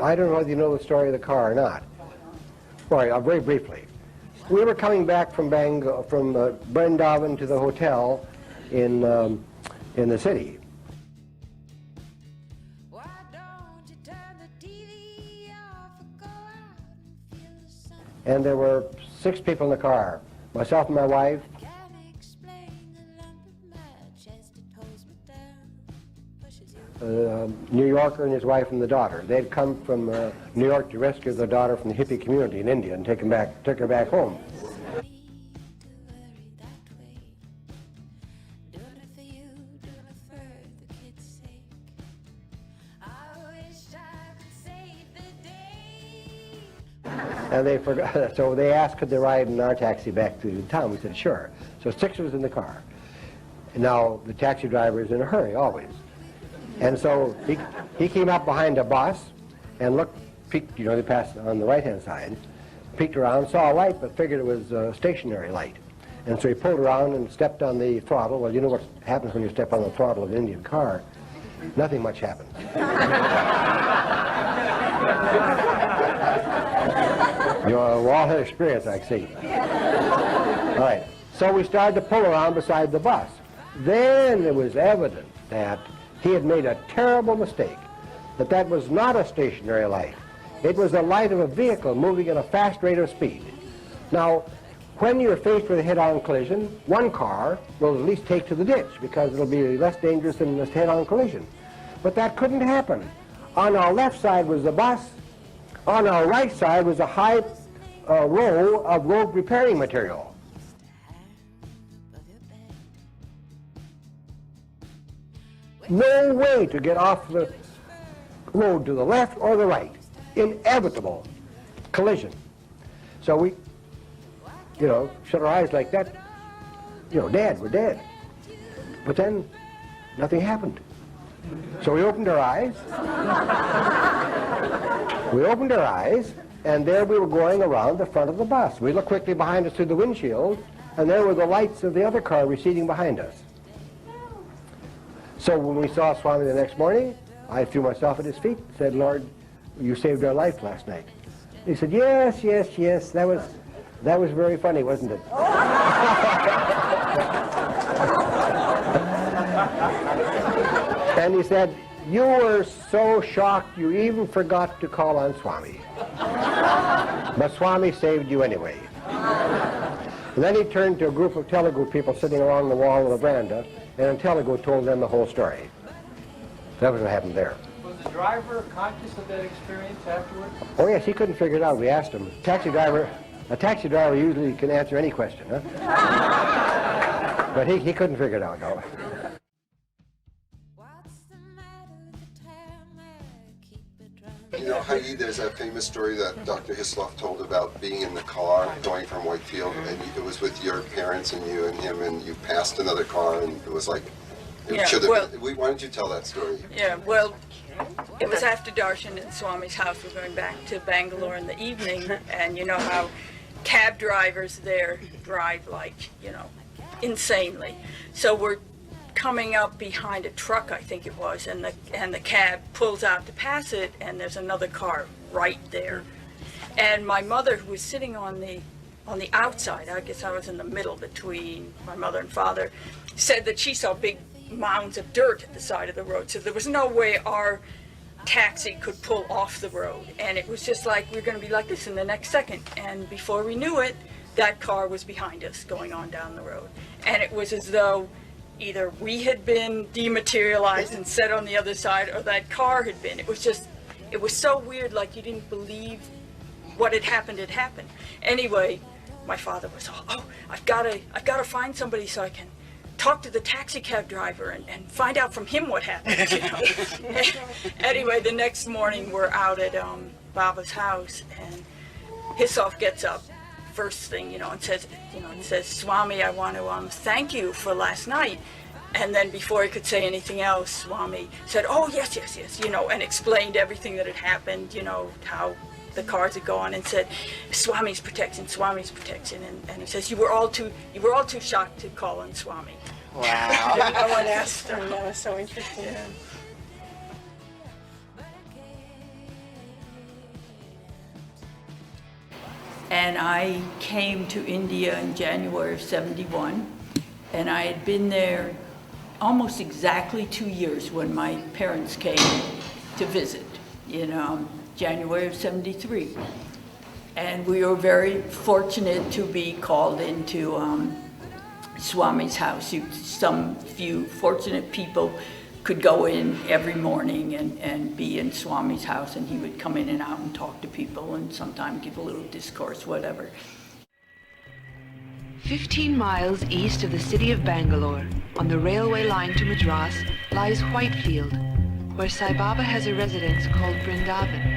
I don't know whether you know the story of the car or not. Well, very briefly. We were coming back from Brindavan to the hotel in the city. And there were 6 people in the car, myself and my wife, New Yorker and his wife and the daughter. They'd come from New York to rescue their daughter from the hippie community in India and took her back home. And they forgot, so they asked could they ride in our taxi back to town. We said sure. So 6 of us in the car. And now the taxi driver is in a hurry always. And so he came up behind a bus and looked, peeked, you know, they passed on the right-hand side, peeked around, saw a light, but figured it was a stationary light. And so he pulled around and stepped on the throttle. Well, you know what happens when you step on the throttle of an Indian car. Nothing much happens. You know, we all had experience, I see. All right, so we started to pull around beside the bus. Then it was evident that he had made a terrible mistake, that was not a stationary light. It was the light of a vehicle moving at a fast rate of speed. Now, when you're faced with a head-on collision, one car will at least take to the ditch because it'll be less dangerous than a head-on collision. But that couldn't happen. On our left side was the bus. On our right side was a high row of road repairing material. No way to get off the road to the left or the right. Inevitable collision. So we, you know, shut our eyes like that. You know, we're dead. But then nothing happened. So we opened our eyes. We opened our eyes, and there we were going around the front of the bus. We looked quickly behind us through the windshield, and there were the lights of the other car receding behind us. So when we saw Swami the next morning, I threw myself at his feet and said, Lord, you saved our life last night. He said, yes, yes, yes, that was very funny, wasn't it? And he said, you were so shocked you even forgot to call on Swami. But Swami saved you anyway. And then he turned to a group of Telugu people sitting along the wall of the veranda, and in Telugu told them the whole story. That was what happened there. Was the driver conscious of that experience afterwards? Oh yes, he couldn't figure it out. We asked him. A taxi driver usually can answer any question, huh? But he couldn't figure it out, no. You know, Heidi, there's a famous story that Dr. Hislop told about being in the car going from Whitefield, and it was with your parents and you and him, and you passed another car, and it was like, why don't you tell that story? Yeah, well, it was after darshan in Swami's house. We're going back to Bangalore in the evening, and you know how cab drivers there drive like, you know, insanely. So we're coming up behind a truck, I think it was, and the cab pulls out to pass it, and there's another car right there. And my mother, who was sitting on the outside, I guess I was in the middle between my mother and father, said that she saw big mounds of dirt at the side of the road, so there was no way our taxi could pull off the road, and it was just like we were going to be like this in the next second. And before we knew it, that car was behind us going on down the road, and it was as though either we had been dematerialized and set on the other side, or that car had been. It was so weird, like you didn't believe what had happened had happened. Anyway, my father was all, oh, I've got to find somebody so I can talk to the taxi cab driver and find out from him what happened, you know. Anyway, the next morning we're out at Baba's house, and Hislop gets up first thing, you know, and says, Swami, I want to thank you for last night. And then before he could say anything else, Swami said, oh, yes, yes, yes, you know, and explained everything that had happened, you know, how the cars had gone, and said, Swami's protection, Swami's protection. And he says, you were all too shocked to call on Swami. Wow. No one asked him. That was so interesting. Yeah. And I came to India in January of '71, and I had been there almost exactly 2 years when my parents came to visit in January of '73. And we were very fortunate to be called into Swami's house. Some few fortunate people could go in every morning and be in Swami's house, and he would come in and out and talk to people and sometimes give a little discourse, whatever. 15 miles east of the city of Bangalore, on the railway line to Madras, lies Whitefield, where Sai Baba has a residence called Brindavan.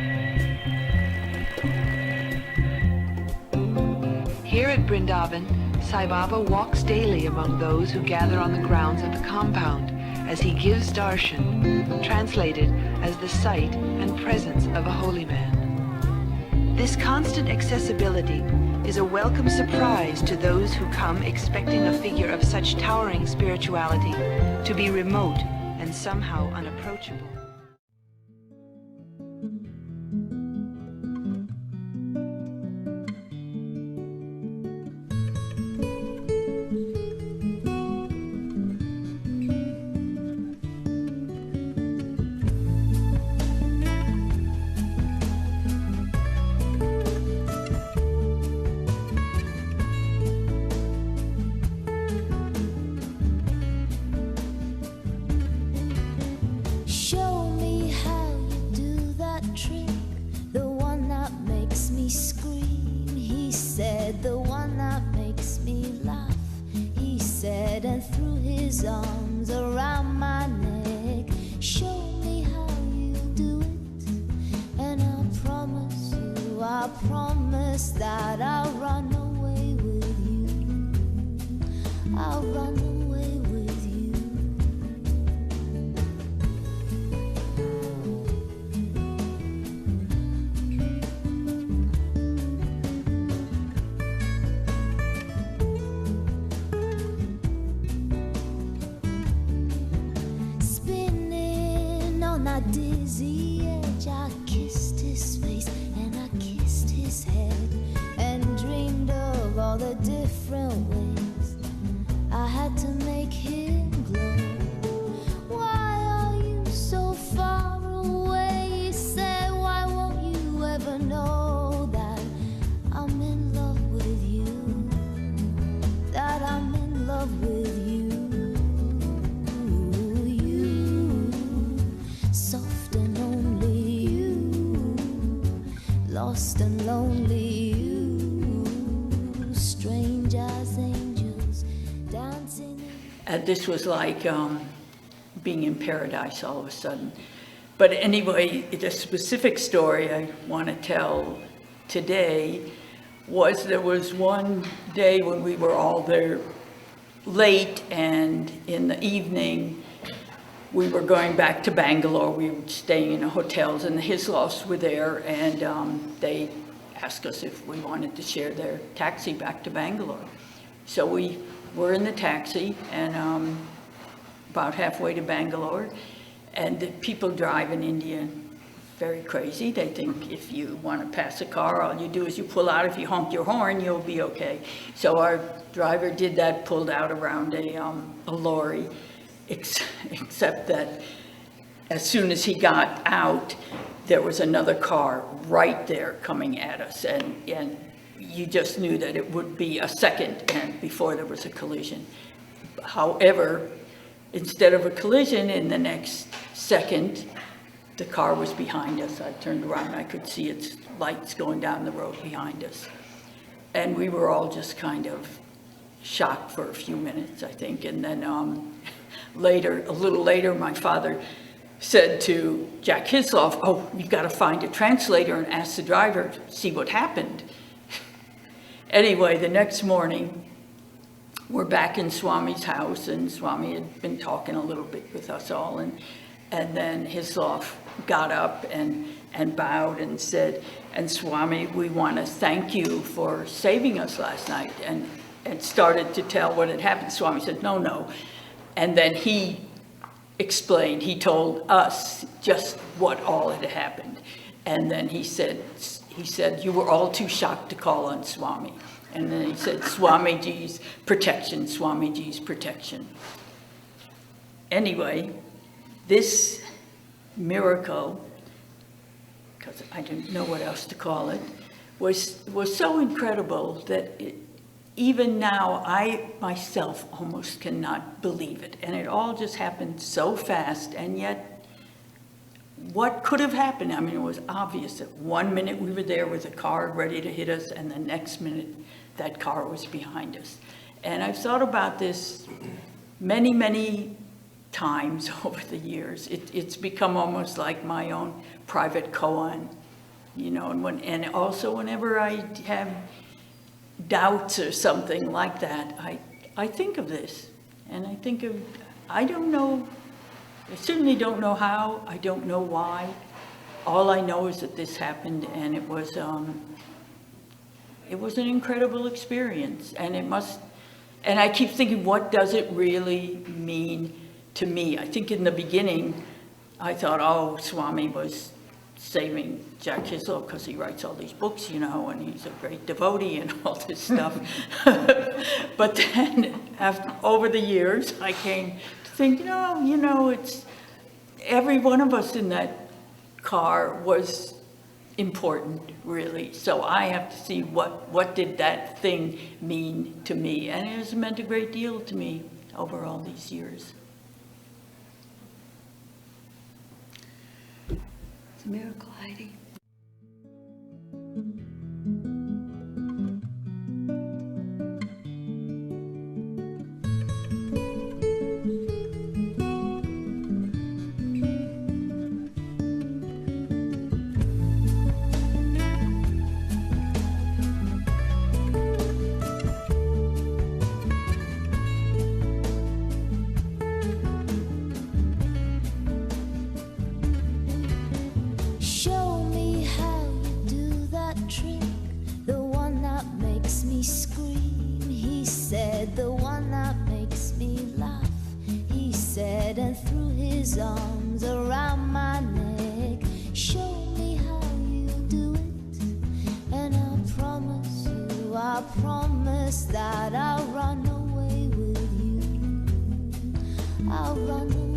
Here at Brindavan, Sai Baba walks daily among those who gather on the grounds of the compound as he gives darshan, translated as the sight and presence of a holy man. This constant accessibility is a welcome surprise to those who come expecting a figure of such towering spirituality to be remote and somehow unapproachable. The one that makes me laugh, he said, and threw his arms around my neck. Show me how you do it, and I promise you, I promise that I'll run away with you. I'll run away with you. Dizzy edge, I kissed his face and I kissed his head and dreamed of all the different ways I had to make him glow. Why are you so far away? He said, why won't you ever know that I'm in love with you, that I'm in love with you. Lost and lonely you, strange as angels dancing. And this was like being in paradise all of a sudden. But anyway, the specific story I want to tell today was there was one day when we were all there late, and in the evening we were going back to Bangalore. We were staying in hotels, and the Hislops were there, and they asked us if we wanted to share their taxi back to Bangalore. So we were in the taxi, and about halfway to Bangalore, and the people drive in India very crazy. They think if you want to pass a car, all you do is you pull out. If you honk your horn, you'll be okay. So our driver did that, pulled out around a lorry, except that as soon as he got out, there was another car right there coming at us, and you just knew that it would be a second and before there was a collision. However, instead of a collision, in the next second, the car was behind us. I turned around, I could see its lights going down the road behind us. And we were all just kind of shocked for a few minutes, I think, and then a little later, my father said to Jack Hislop, oh, you've got to find a translator and ask the driver to see what happened. Anyway, the next morning, we're back in Swami's house, and Swami had been talking a little bit with us all, and then Hislop got up and bowed and said, and Swami, we want to thank you for saving us last night, and started to tell what had happened. Swami said, no. And then he explained, he told us just what all had happened. And then he said, he said, "You were all too shocked to call on Swami." And then he said, "Swamiji's protection, Swamiji's protection." Anyway, this miracle, because I didn't know what else to call it, was so incredible that even now I myself almost cannot believe it. And it all just happened so fast, and yet what could have happened? I mean, it was obvious that 1 minute we were there with a car ready to hit us, and the next minute that car was behind us. And I've thought about this many, many times over the years. It's become almost like my own private koan, you know, and also whenever I have doubts or something like that, I think of this, and I think of, I don't know, I certainly don't know how, I don't know why. All I know is that this happened, and it was an incredible experience, and and I keep thinking, what does it really mean to me? I think in the beginning, I thought, oh, Swami was saving Jack Hislop because he writes all these books, you know, and he's a great devotee and all this stuff. But then, over the years, I came to think, no, you know, it's every one of us in that car was important, really. So I have to see what did that thing mean to me, and it has meant a great deal to me over all these years. It's a miracle, Heidi. Show me how you do that trick, the one that makes me scream. He said, the one that makes me laugh. He said, and threw his arms around my neck. Show me how you do it, and I promise that I'll run away with you. I'll run away.